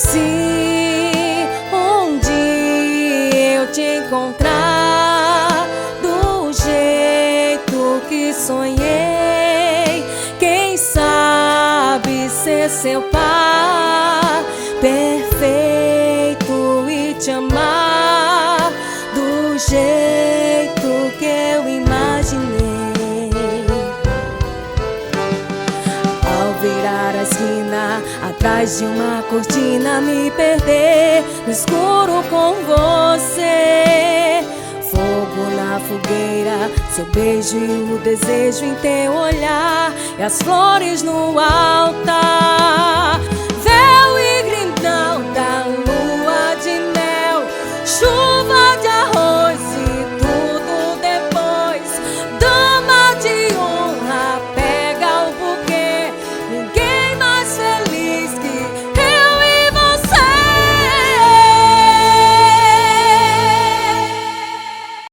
Se um dia eu te encontrar do jeito que sonhei, quem sabe ser seu par perfeito e te amar do jeito que eu imaginei. Ao virar a esquina, atrás de uma cortina, me perder no escuro com você. Fogo na fogueira, seu beijo e o desejo em teu olhar, e as flores no altar.